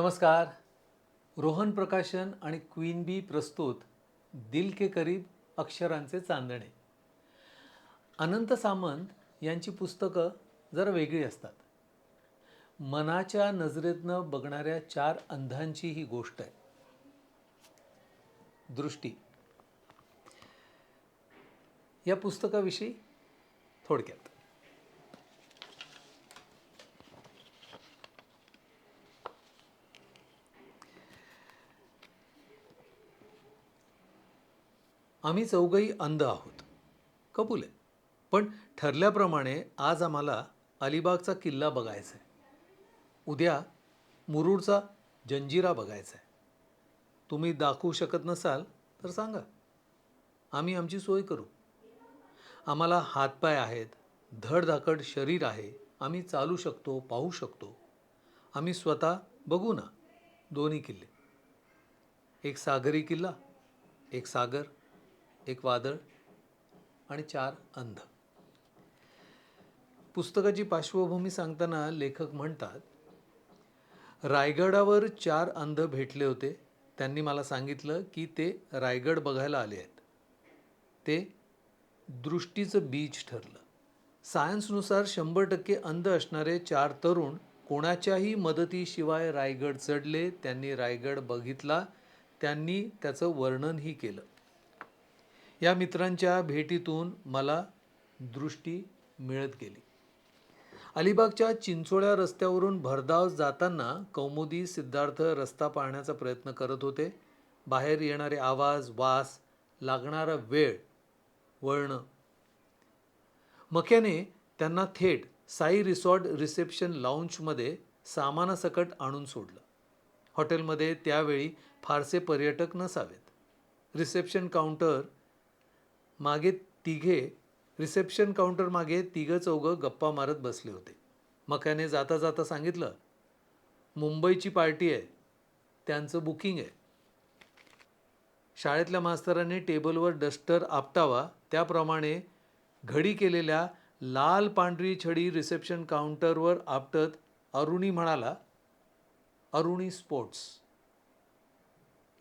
नमस्कार. रोहन प्रकाशन आणि क्वीन बी प्रस्तुत दिल के करीब अक्षरांचे चांदणे. अनंत सामंत यांची पुस्तकं जरा वेगळी असतात. मनाच्या नजरेतनं बघणाऱ्या चार अंधांची ही गोष्ट आहे. दृष्टी या पुस्तकाविषयी थोडक्यात. आम्ही चौघही अंध आहोत, कबूल आहे. पण ठरल्याप्रमाणे आज आम्हाला अलिबागचा किल्ला बघायचा आहे. उद्या मुरुडचा जंजिरा बघायचा आहे. तुम्ही दाखवू शकत नसाल तर सांगा, आम्ही आमची सोय करू. आम्हाला हातपाय आहेत, धडधाकट शरीर आहे, आम्ही चालू शकतो, पाहू शकतो. आम्ही स्वतः बघू ना दोन्ही किल्ले. एक सागरी किल्ला, एक सागर, एक वादळ आणि चार अंध. पुस्तकाची पार्श्वभूमी सांगताना लेखक म्हणतात, रायगडावर चार अंध भेटले होते. त्यांनी मला सांगितलं की ते रायगड बघायला आले आहेत. ते दृष्टीचं बीज ठरलं. सायन्सनुसार 100% अंध असणारे चार तरुण कोणाच्याही मदतीशिवाय रायगड चढले. त्यांनी रायगड बघितला. त्यांनी त्याचं वर्णनही केलं. या मित्रांच्या भेटीतून मला दृष्टी मिळत गेली. अलिबागच्या चिंचोळ्या रस्त्यावरून भरधाव जाताना कौमुदी सिद्धार्थ रस्ता पाहण्याचा प्रयत्न करत होते. बाहेर येणारे आवाज, वास, लागणारा वेळ, वळणं. मक्याने त्यांना थेट साई रिसॉर्ट रिसेप्शन लाऊंजमध्ये सामानासकट आणून सोडलं. हॉटेलमध्ये त्यावेळी फारसे पर्यटक नसावेत. रिसेप्शन काउंटर मागे तिघं चौघं गप्पा मारत बसले होते. मक्याने जाता जाता सांगितलं, मुंबईची पार्टी आहे, त्यांचं बुकिंग आहे. शाळेतल्या मास्तरांनी टेबलवर डस्टर आपटावा त्याप्रमाणे घडी केलेल्या लाल पांढरी छडी रिसेप्शन काउंटरवर आपटत अरुणी म्हणाला, अरुणी स्पोर्ट्स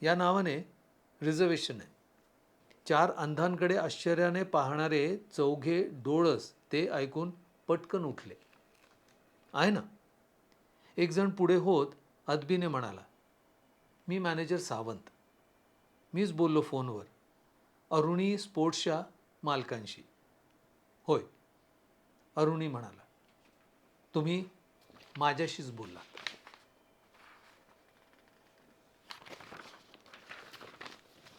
या नावाने रिझर्वेशन आहे. चार अंधांकडे आश्चर्याने पाहणारे चौघे डोळस ते ऐकून पटकन उठले. आहे ना. एक जण पुढे होत अदबीने म्हणाला, मी मॅनेजर सावंत. मीच बोललो फोनवर अरुणी स्पोर्ट्सच्या मालकांशी. होय, अरुणी म्हणाला, तुम्ही माझ्याशीच बोललात.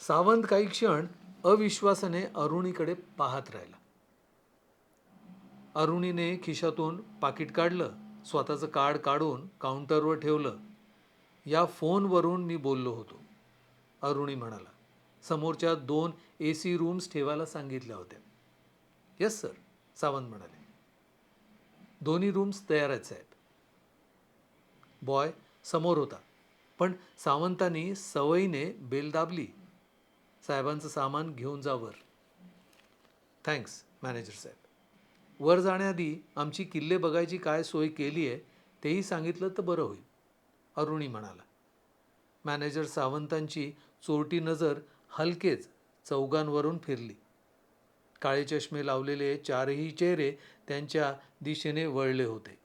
सावंत काही क्षण अविश्वासाने अरुणीकडे पाहत राहिला. अरुणीने खिशातून पाकिट काढलं, स्वतःचं कार्ड काढून काउंटरवर ठेवलं. या फोनवरून मी बोललो होतो, अरुणी म्हणाला. समोरच्या 2 AC रूम्स ठेवायला सांगितल्या होत्या. येस सर, सावंत म्हणाले. दोन्ही रूम्स तयार आहेत साहेब. बॉय समोर होता, पण सावंतांनी सवयीने बेल दाबली. साहेबांचं सामान घेऊन जा वर. थँक्स मॅनेजर साहेब. वर जाण्याआधी आमची किल्ले बघायची काय सोय केली आहे तेही सांगितलं तर बरं होईल, अरुणी म्हणाला. मॅनेजर सावंतांची चोरटी नजर हलकेच चौघांवरून फिरली. काळे चष्मे लावलेले चारही चेहरे त्यांच्या दिशेने वळले होते.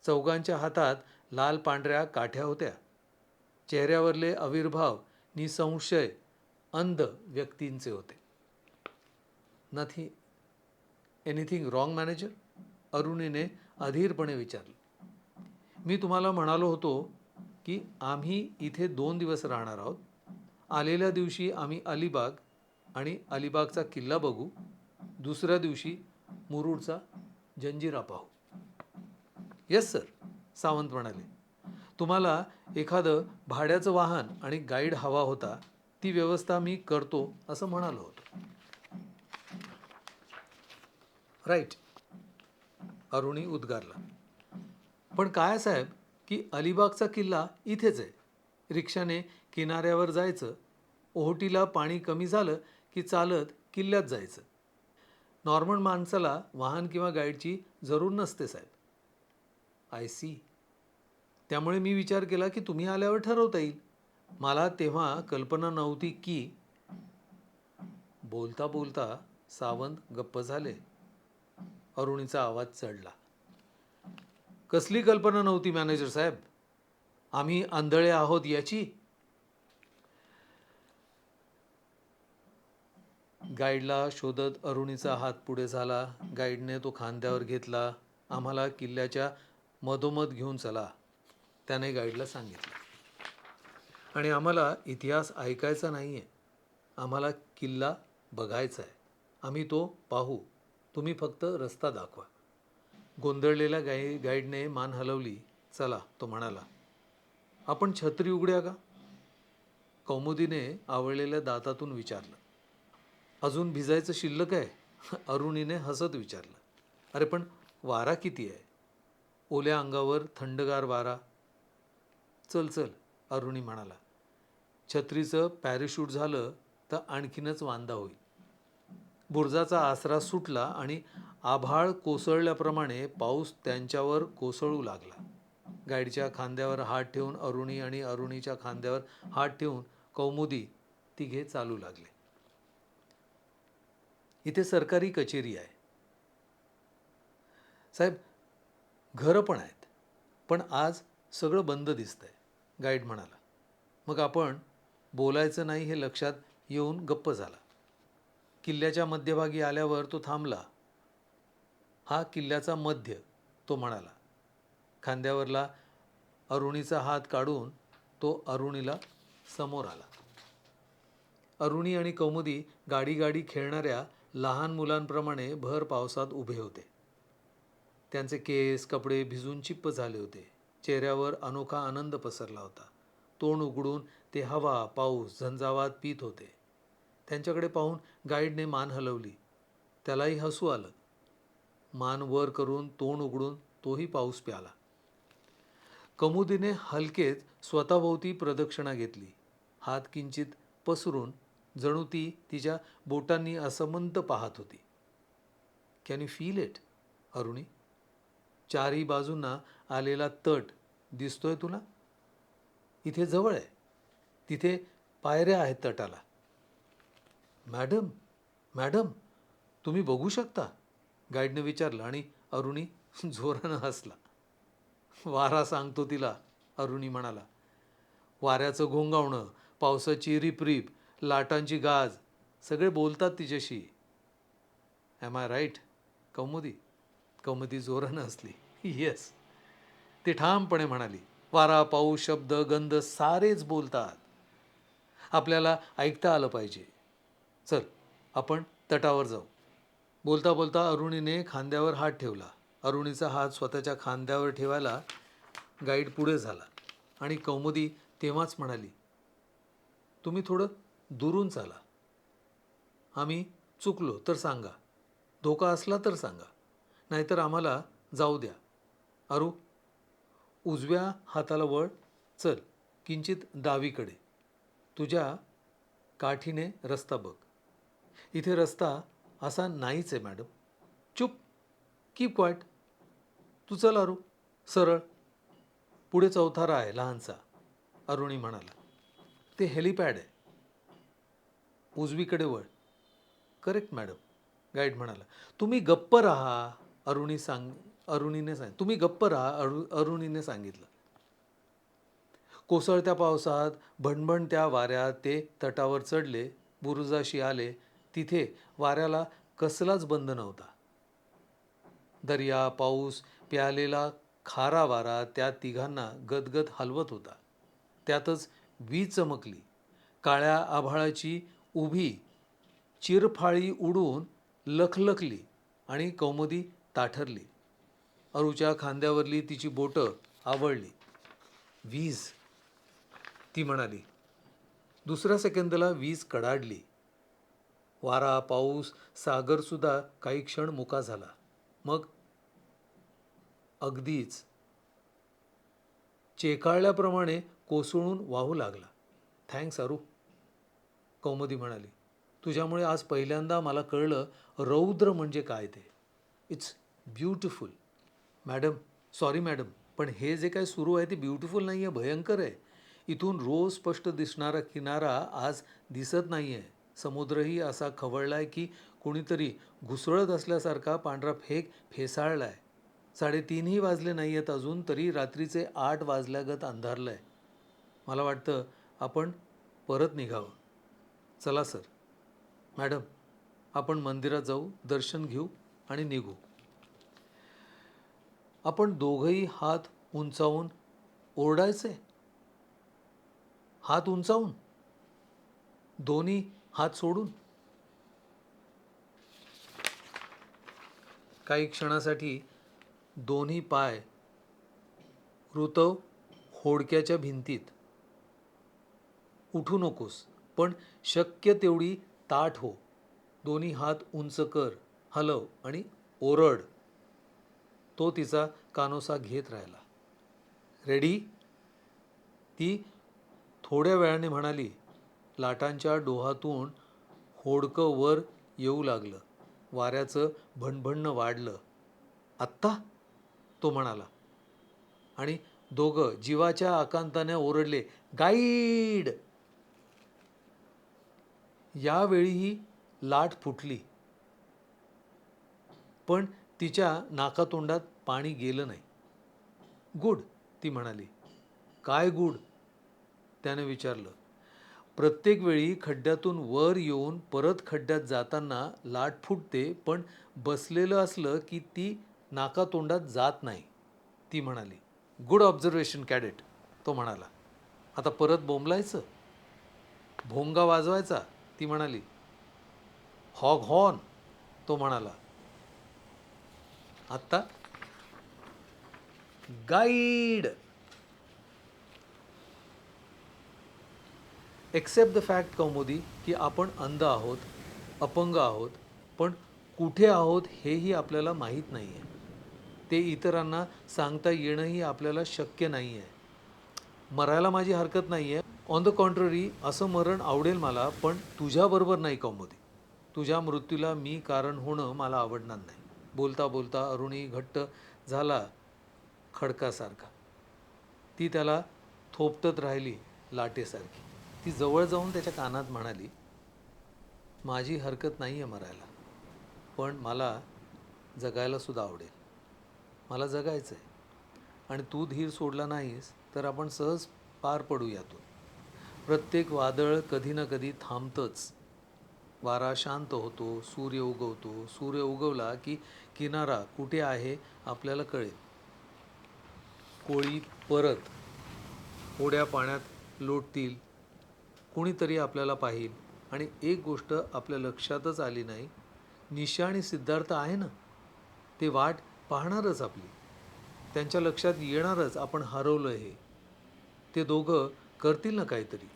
चौघांच्या हातात लाल पांढऱ्या काठ्या होत्या. चेहऱ्यावरले आविर्भाव निसंशय अंध व्यक्तींचे होते. एनिथिंग रॉंग मॅनेजर, अरुणीने अधीरपणे विचारलं. मी तुम्हाला म्हणालो होतो की आम्ही इथे 2 दिवस राहणार आहोत. आलेल्या दिवशी आम्ही अलिबाग आणि अलिबागचा किल्ला बघू. दुसऱ्या दिवशी मुरुडचा जंजिरा पाहू. येस सर, सावंत म्हणाले. तुम्हाला एखादं भाड्याचं वाहन आणि गाईड हवा होता, ती व्यवस्था मी करतो असं म्हणालो होतो. राईट, अरुणी उद्गारला. पण काय साहेब की अलिबागचा किल्ला इथेच आहे. रिक्षाने किनाऱ्यावर जायचं, ओहोटीला पाणी कमी झालं की चालत किल्ल्यात जायचं. नॉर्मल माणसाला वाहन किंवा गाईडची जरूर नसते साहेब. I C. त्यामुळे मी विचार केला की तुम्ही आल्यावर ठरवता येईल. मला तेव्हा कल्पना नव्हती की. बोलता बोलता सावंत गप्प झाले. अरुणीचा आवाज चढला. कसली कल्पना नव्हती मॅनेजर साहेब? आम्ही आंधळे आहोत याची? गाईडला शोधत अरुणीचा हात पुढे झाला. गाईडने तो खांद्यावर घेतला. आम्हाला किल्ल्याच्या मधोमध घेऊन चला, त्याने गाईडला सांगितलं. आणि आम्हाला इतिहास ऐकायचा नाही आहे, आम्हाला किल्ला बघायचा आहे. आम्ही तो पाहू, तुम्ही फक्त रस्ता दाखवा. गोंधळलेल्या गाईडने मान हलवली. चला, तो म्हणाला. आपण छत्री उघड्या का? कौमुदीने आवळलेल्या दातातून विचारलं. अजून भिजायचं शिल्लक आहे? अरुणीने हसत विचारलं. अरे पण वारा किती आहे? ओल्या अंगावर थंडगार वारा. चल चल, अरुणी म्हणाला. छत्रीचं पॅराशूट झालं तर आणखीनच वांदा होईल. बुर्जाचा आसरा सुटला आणि आभाळ कोसळल्याप्रमाणे पाऊस त्यांच्यावर कोसळू लागला. गाईडच्या खांद्यावर हात ठेवून अरुणी आणि अरुणीच्या खांद्यावर हात ठेवून कौमुदी तिघे चालू लागले. इथे सरकारी कचेरी आहे साहेब, घरं पण आहेत, पण आज सगळं बंद दिसतंय, गाईड म्हणाला. मग आपण बोलायचं नाही हे लक्षात येऊन गप्प झाला. किल्ल्याच्या मध्यभागी आल्यावर तो थांबला. हा किल्ल्याचा मध्य, तो म्हणाला. खांद्यावरला अरुणीचा हात काढून तो अरुणीला समोर आला. अरुणी आणि कौमुदी गाडी गाडी खेळणाऱ्या लहान मुलांप्रमाणे भर पावसात उभे होते. त्यांचे केस कपडे भिजून चिप्प झाले होते. चेहऱ्यावर अनोखा आनंद पसरला होता. तोंड उघडून ते हवा पाऊस झंझावात पीत होते. त्यांच्याकडे पाहून गाईडने मान हलवली. त्यालाही हसू आलं. मान वर करून तोंड उघडून तोही पाऊस प्याला. कौमुदीने हलकेच स्वतःभोवती प्रदक्षिणा घेतली. हात किंचित पसरून जणू ती तिच्या बोटांनी असमंत पाहत होती. Can you feel it Aruni? चारही बाजूंना आलेला तट दिसतोय तुला? इथे जवळ आहे, तिथे पायऱ्या आहेत तटाला. मॅडम मॅडम, तुम्ही बघू शकता? गाईडने विचारलं आणि अरुणी जोरानं हसला. वारा सांगतो तिला, अरुणी म्हणाला. वाऱ्याचं घोंगावणं, पावसाची रिपरिप, लाटांची गाज, सगळे बोलतात तिच्याशी. ॲम आय राईट कौमुदी? कौमुदी जोरानं हसली. येस, ती ठामपणे म्हणाली. वारा पाऊस शब्द गंध सारेच बोलतात. आपल्याला ऐकता आलं पाहिजे. चल, आपण तटावर जाऊ. बोलता बोलता अरुणीने खांद्यावर हात ठेवला. अरुणीचा हात स्वतःच्या खांद्यावर ठेवायला गाईड पुढे झाला आणि कौमुदी तेव्हाच म्हणाली, तुम्ही थोडं दुरून चाला. आम्ही चुकलो तर सांगा, धोका असला तर सांगा, नाहीतर आम्हाला जाऊ द्या. अरू, उजव्या हाताला वळ. चल, किंचित डावीकडे. तुझ्या काठीने रस्ता बघ. इथे रस्ता असा नाहीच आहे मॅडम. चुप, कीप क्वाईट. तू चल अरू, सरळ. पुढे चौथारा आहे लहानसा, अरुणी म्हणाला. ते हेलिपॅड आहे. उजवीकडे वळ. करेक्ट मॅडम, गाईड म्हणाला. तुम्ही गप्प राहा, अरुणीने सांगितलं. तुम्ही गप्प राहा, अरुणीने सांगितलं. कोसळत्या पावसात भणभणत्या वाऱ्यात ते तटावर चढले. बुरुजाशी आले. तिथे वाऱ्याला कसलाच बंद नव्हता. दर्या पाऊस प्यालेला खारा वारा त्या तिघांना गदगद हलवत होता. त्यातच वीज चमकली. काळ्या आभाळाची उभी चिरफाळी उडून लखलखली आणि कौमुदी ताठरली. अरूच्या खांद्यावरली तिची बोटं आवळली. वीज, ती म्हणाली. दुसऱ्या सेकंदाला वीज कडाडली. वारा पाऊस सागरसुद्धा काही क्षण मुका झाला. मग अगदीच चेकाळल्याप्रमाणे कोसळून वाहू लागला. थँक्स अरू, कौमुदी म्हणाली. तुझ्यामुळे आज पहिल्यांदा मला कळलं रौद्र म्हणजे काय ते. It's beautiful. Madam, sorry madam, पण हे जे काय सुरू आहे ते ब्युटिफुल नाही आहे, भयंकर आहे. इथून रोज स्पष्ट दिसणारा किनारा आज दिसत नाही आहे. समुद्रही असा खवळलाय की कोणीतरी घुसळत असल्यासारखा पांढरा फेक फेसाळलाय. 3:30ही वाजले नाही आहेत अजून, तरी रात्रीचे 8 वाजल्यागत अंधारलंय. मला वाटतं आपण परत निघावं. चला सर. मॅडम, आपण मंदिरात जाऊ, दर्शन घेऊ आणि निघू. आपण दोघंही हात उंचावून ओरडायचे. हात उंचावून, दोन्ही हात सोडून. काही क्षणासाठी दोन्ही पाय ऋतव होडक्याच्या भिंतीत. उठू नकोस, पण शक्य तेवढी ताठ हो. दोन्ही हात उंच कर, हलव आणि ओरड. तो तिचा कानोसा घेत राहिला. रेडी? ती थोड्या वेळाने म्हणाली. लाटांच्या डोहातून होडकं वर येऊ लागलं. वाऱ्याचं भणभणणं वाढलं. आत्ता? तो म्हणाला. आणि दोघं जीवाच्या आकांताने ओरडले, गाईड! यावेळीही लाट फुटली, पण तिच्या नाकातोंडात पाणी गेलं नाही. गुड, ती म्हणाली. काय गुड? त्याने विचारलं. प्रत्येक वेळी खड्ड्यातून वर येऊन परत खड्ड्यात जाताना लाट फुटते, पण बसलेलं असलं की ती नाकातोंडात जात नाही, ती म्हणाली. गुड ऑब्झर्वेशन कॅडेट, तो म्हणाला. आता परत बोंबलायचं, भोंगा वाजवायचा, ती म्हणाली. हॉग हॉर्न, तो म्हणाला. आत्ता गाईड. एक्सेप्ट द फॅक्ट कौमुदी की आपण अंध आहोत, अपंग आहोत, पण कुठे आहोत हेही आपल्याला माहीत नाही आहे. ते इतरांना सांगता येणंही आपल्याला शक्य नाही आहे. मरायला माझी हरकत नाही आहे. ऑन द कॉन्ट्ररी, असं मरण आवडेल मला, पण तुझ्याबरोबर नाही कौमुदी. तुझ्या मृत्यूला मी कारण होणं मला आवडणार नाही. बोलता बोलता अरुणी घट्ट झाला खडकासारखा. ती त्याला थोपटत राहिली लाटेसारखी. ती जवळ जाऊन त्याच्या कानात म्हणाली, माझी हरकत नाही आहे मरायला, पण मला जगायला सुद्धा आवडेल. मला जगायचं आहे, आणि तू धीर सोडला नाहीस तर आपण सहज पार पडू यातून. प्रत्येक वादळ कधी ना कधी थांबतंच. वारा शांत होतो, सूर्य उगवतो. सूर्य उगवला की किनारा कुठे आहे आपल्याला कळेल. कोळी परत ओढ्या पाण्यात लोटतील. कुणीतरी आपल्याला पाहील. आणि एक गोष्ट आपल्या लक्षातच आली नाही, निशा आणि सिद्धार्थ आहे ना, ते वाट पाहणारच आपली. त्यांच्या लक्षात येणारच आपण हरवलं हे. ते दोघं करतील ना काहीतरी.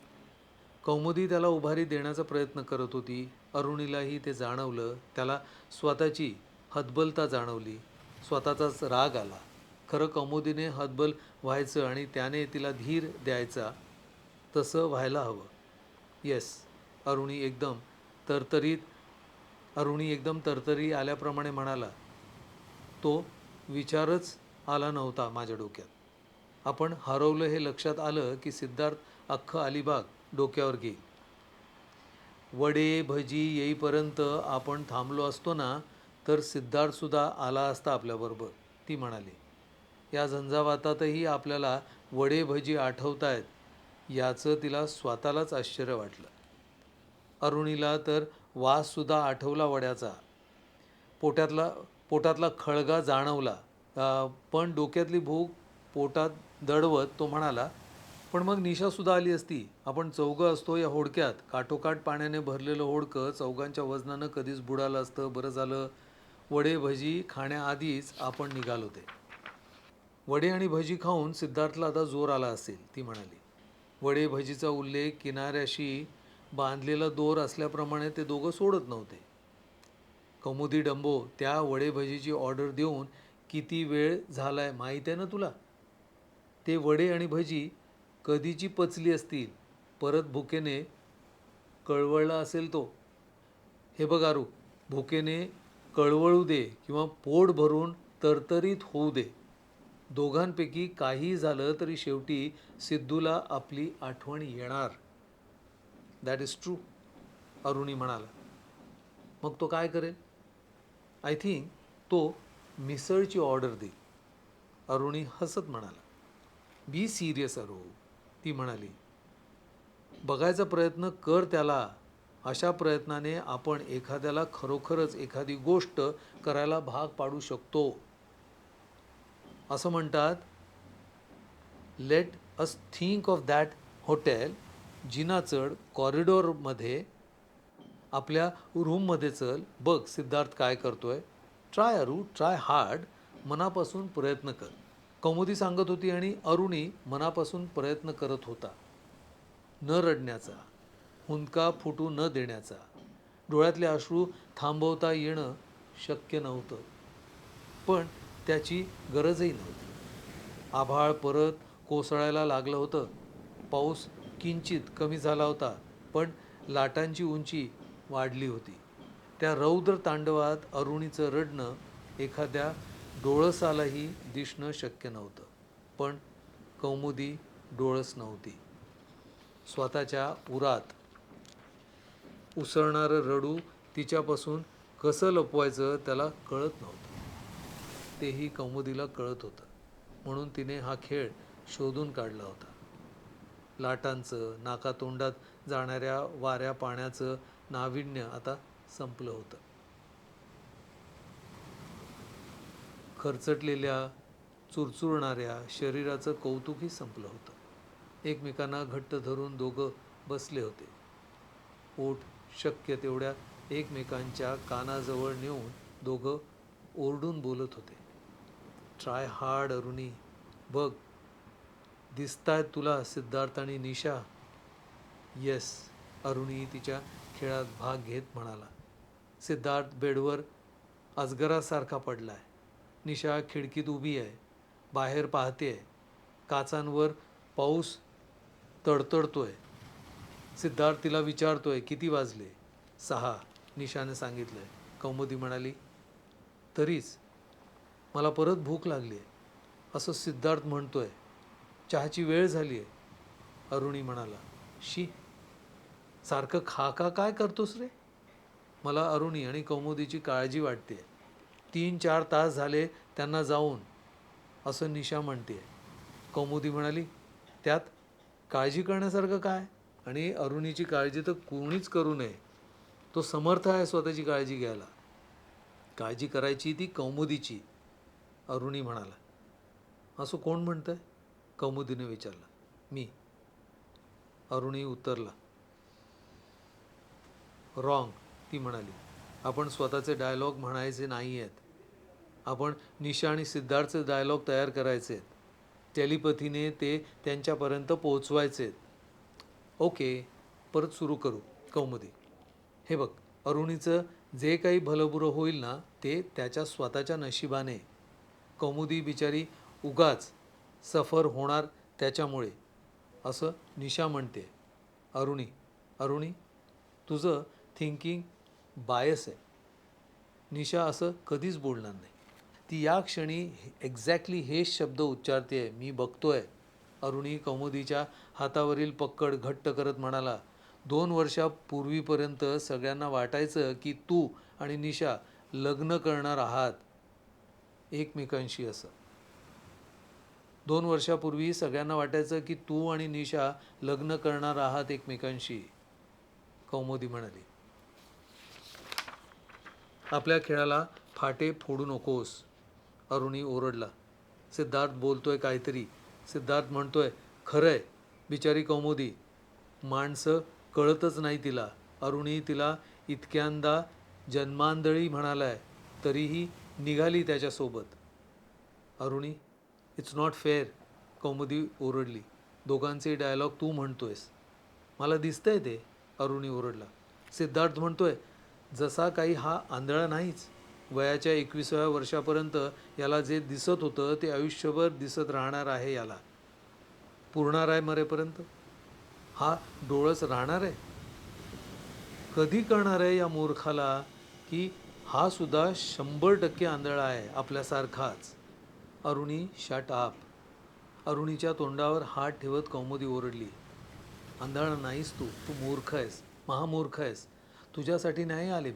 कौमुदी त्याला उभारी देण्याचा प्रयत्न करत होती. अरुणीलाही ते जाणवलं. त्याला स्वतःची हतबलता जाणवली. स्वतःचाच राग आला. खरं कौमुदीने हतबल व्हायचं आणि त्याने तिला धीर द्यायचा, तसं व्हायला हवं. येस, अरुणी एकदम तरतरी आल्याप्रमाणे म्हणाला. तो विचारच आला नव्हता माझ्या डोक्यात. आपण हरवलं हे लक्षात आलं की सिद्धार्थ अख्खं अलिबाग डोक्यावर घेईल. वडे भजी येईपर्यंत आपण थांबलो असतो ना, तर सिद्धार्थसुद्धा आला असता आपल्याबरोबर, ती म्हणाली. या झंझावातातही आपल्याला वडे भजी आठवतायत याचं तिला स्वतःलाच आश्चर्य वाटलं. अरुणीला तर वाससुद्धा आठवला वड्याचा. पोटातला खळगा जाणवला. पण डोक्यातली भूक पोटात दडवत तो म्हणाला, पण मग निशासुद्धा आली असती. आपण चौघं असतो या होडक्यात. काठोकाठ पाण्याने भरलेलं होडकं चौघांच्या वजनानं कधीच बुडालं असतं. बरं झालं वडे भजी खाण्याआधीच आपण निघालो ते. वडे आणि भजी खाऊन सिद्धार्थला आता जोर आला असेल, ती म्हणाली. वडे भजीचा उल्लेख किनाऱ्याशी बांधलेला दोर असल्याप्रमाणे ते दोघं सोडत नव्हते. कौमुदी डंबो, त्या वडे भजीची ऑर्डर देऊन किती वेळ झालाय माहीत आहे ना तुला? ते वडे आणि भजी कधीची पचली असतील. परत भुकेने कळवळला असेल तो. हे बघ आरू, भुकेने कळवळू दे किंवा पोट भरून तरतरीत होऊ दे. दोघांपैकी काही झालं तरी शेवटी सिद्धूला आपली आठवण येणार. दॅट इज ट्रू, अरुणी म्हणाला. मग तो काय करेल? आय थिंक तो मिसळची ऑर्डर देईल. अरुणी हसत म्हणाला. बी सिरियस अरू, ती म्हणाली. बघायचा प्रयत्न कर त्याला. अशा प्रयत्नाने आपण एखाद्याला खरोखरच एखादी गोष्ट करायला भाग पाडू शकतो. असं म्हणतात, let us think of that hotel. जिना चढ, कॉरिडॉरमध्ये, आपल्या रूममध्ये चल, बघ सिद्धार्थ काय करतोय. ट्राय अरू, ट्राय हार्ड. मनापासून प्रयत्न कर. कौमुदी सांगत होती आणि अरुणी मनापासून प्रयत्न करत होता. न रडण्याचा, हुंदका फुटू न देण्याचा. डोळ्यातले अश्रू थांबवता येणं शक्य नव्हतं, पण त्याची गरजही नव्हती. आभाळ परत कोसळायला लागलं होतं. पाऊस किंचित कमी झाला होता, पण लाटांची उंची वाढली होती. त्या रौद्र तांडवात अरुणीचं रडणं एखाद्या डोळसालाही दिसणं शक्य नव्हतं. पण कौमुदी डोळस नव्हती. स्वतःच्या उरात उसळणारं रडू तिच्यापासून कसं लपवायचं त्याला कळत नव्हतं. तेही कौमुदीला कळत होतं, म्हणून तिने हा खेळ शोधून काढला होता. लाटांचं, नाकातोंडात जाणाऱ्या वाऱ्या पाण्याचं नाविन्य आता संपलं होतं. खरचटलेल्या, चुरचुरणाऱ्या शरीराचं कौतुकही संपलं होतं. एकमेकांना घट्ट धरून दोघं बसले होते. ओठ शक्य तेवढ्या एकमेकांच्या कानाजवळ नेऊन दोघं ओरडून बोलत होते. Try hard Aruni. बघ, दिसतायत तुला सिद्धार्थ आणि निशा. येस, अरुणी तिच्या खेळात भाग घेत म्हणाला. सिद्धार्थ बेडवर अजगरासारखा पडलाय. निशा खिडकीत उभी आहे, बाहेर पाहतेय. काचांवर पाऊस तडतडतोय. सिद्धार्थ तिला विचारतोय, किती वाजले? 6, निशाने सांगितलंय. कौमुदी म्हणाली. तरीच मला परत भूक लागली आहे, असं सिद्धार्थ म्हणतोय. चहाची वेळ झाली आहे, अरुणी म्हणाला. शी, सारखं खा का काय करतोस रे? मला अरुणी आणि कौमुदीची काळजी वाटते. 3-4 तास झाले त्यांना जाऊन, असं निशा म्हणते. कौमुदी म्हणाली, त्यात काळजी करण्यासारखं काय? आणि अरुणीची काळजी तर कोणीच करू नये. तो समर्थ आहे स्वतःची काळजी घ्यायला. काळजी करायची ती कौमुदीची, अरुणी म्हणाला. असं कोण म्हणतंय? कौमुदीने विचारलं. मी, अरुणी उत्तरला. रॉंग, ती म्हणाली. आपण स्वतःचे डायलॉग म्हणायचे नाही आहेत. आपण निशा आणि सिद्धार्थचे डायलॉग तयार करायचे आहेत. टेलिपथीने ते त्यांच्यापर्यंत पोहोचवायचे. ओके, परत सुरू करू. कौमुदी, हे बघ, अरुणीचं जे काही भलंबुरं होईल ना, ते त्याच्या स्वतःच्या नशिबाने. कौमुदी बिचारी उगाच सफर होणार त्याच्यामुळे, असं निशा म्हणते. अरुणी, अरुणी, तुझं थिंकिंग बायस आहे. निशा असं कधीच बोलणार नाही. ती या क्षणी एक्झॅक्टली हेच शब्द उच्चारते. मी बघतोय. अरुणी कौमुदीच्या हातावरील पक्कड घट्ट करत म्हणाला. 2 वर्षापूर्वीपर्यंत सगळ्यांना वाटायचं की तू आणि निशा लग्न करणार आहात एकमेकांशी. असं 2 वर्षापूर्वी सगळ्यांना वाटायचं की तू आणि निशा लग्न करणार आहात एकमेकांशी, कौमुदी म्हणाली. आपल्या खेळाला फाटे फोडू नकोस, अरुणी ओरडला. सिद्धार्थ बोलतोय काहीतरी. सिद्धार्थ म्हणतोय, खरंय. बिचारी कौमुदी, माणसं कळतच नाही तिला. अरुणी तिला इतक्यांदा जन्मांधळी म्हणालाय, तरीही निघाली त्याच्यासोबत. अरुणी, इट्स नॉट फेअर, कौमुदी ओरडली. दोघांचे डायलॉग तू म्हणतोयस. मला दिसतंय ते, अरुणी ओरडला. सिद्धार्थ म्हणतोय, जसा काही हा आंधळा नाहीच. वयाच्या 21व्या वर्षापर्यंत याला जे दिसत होतं ते आयुष्यभर दिसत राहणार आहे. याला पुरणार आहे मरेपर्यंत. हा डोळस राहणार आहे. कधी कळणार आहे या मूर्खाला की हा सुद्धा 100% आंधळा आहे आपल्यासारखाच. अरुणी शट आप. अरुणीच्या तोंडावर हात ठेवत कौमुदी ओरडली, आंधळा नाहीस तू, तू मूर्ख आहेस, महामूर्ख आहेस. तुझ्यासाठी नाही आले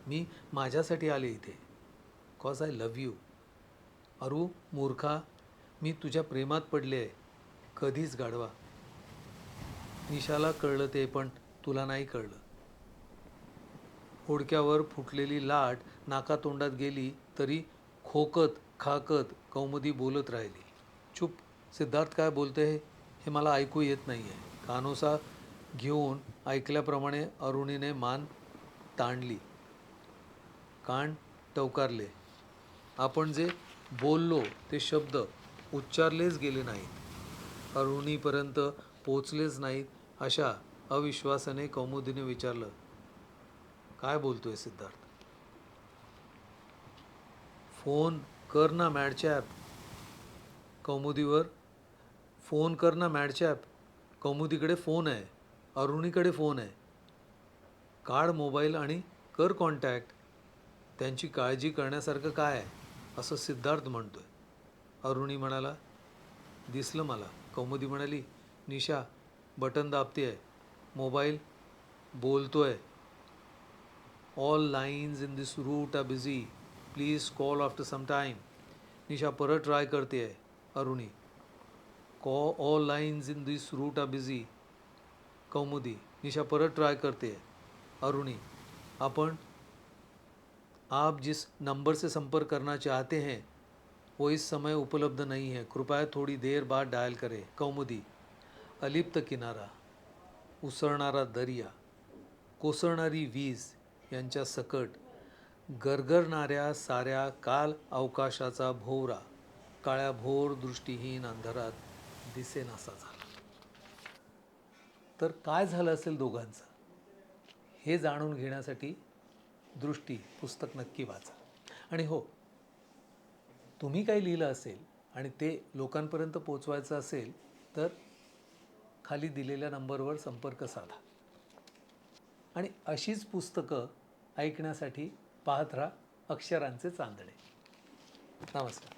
मी माझ्यासाठी आले इथे. Cause I love you. अरू मूर्खा, मी तुझ्या प्रेमात पडले आहे. कधीच गाढवा. निशाला कळलं ते, पण तुला नाही कळलं. होडक्यावर फुटलेली लाट नाकातोंडात गेली तरी खोकत खाकत कौमुदी बोलत राहिली, चुप. सिद्धार्थ काय बोलते हे मला ऐकू येत नाही आहे. कानोसा घेऊन ऐकल्याप्रमाणे अरुणीने मान ताणली, कान टवकारले. आपण जे बोललो ते शब्द उच्चारलेच गेले नाहीत, अरुणीपर्यंत पोचलेच नाहीत. अशा अविश्वासाने कौमुदीने विचारलं, काय बोलतोय सिद्धार्थ? फोन कर ना मॅडचॅप. कौमुदीवर फोन कर ना मॅडचॅप. कौमुदीकडे फोन आहे, अरुणीकडे फोन आहे. काढ मोबाईल आणि कर कॉन्टॅक्ट. त्यांची काळजी करण्यासारखं काय आहे असं सिद्धार्थ म्हणतोय. अरुणी म्हणाला, दिसलं मला. कौमुदी म्हणाली, निशा बटन दाबते आहे, मोबाईल बोलतोय. All lines in this route are busy, please call after some time. Nisha परत ट्राय करते आहे. Aruni, all lines in this route are busy. Kaumudi, Nisha परत ट्राय करते है. अरुणी, आप जिस नंबर से संपर्क करना चाहते हैं वो इस समय उपलब्ध नहीं है, कृपया थोड़ी देर बाद डायल करें. कौमुदी, अलिप्त किनारा, उसळणारा दर्या, कोसळणारी वीज यांच्या सकट गरगरणाऱ्या साऱ्या काल अवकाशाचा भोवरा काळ्याभोर दृष्टीहीन अंधारात दिसेनासा झाला. तर काय झालं असेल दोघांचं हे जाणून घेण्यासाठी दृष्टी पुस्तक नक्की वाचा. आणि हो, तुम्ही काही लिहिलं असेल आणि ते लोकांपर्यंत पोचवायचं असेल तर खाली दिलेल्या नंबरवर संपर्क साधा. आणि अशीच पुस्तकं ऐकण्यासाठी पाहत राहा अक्षरांचे चांदणे. नमस्कार.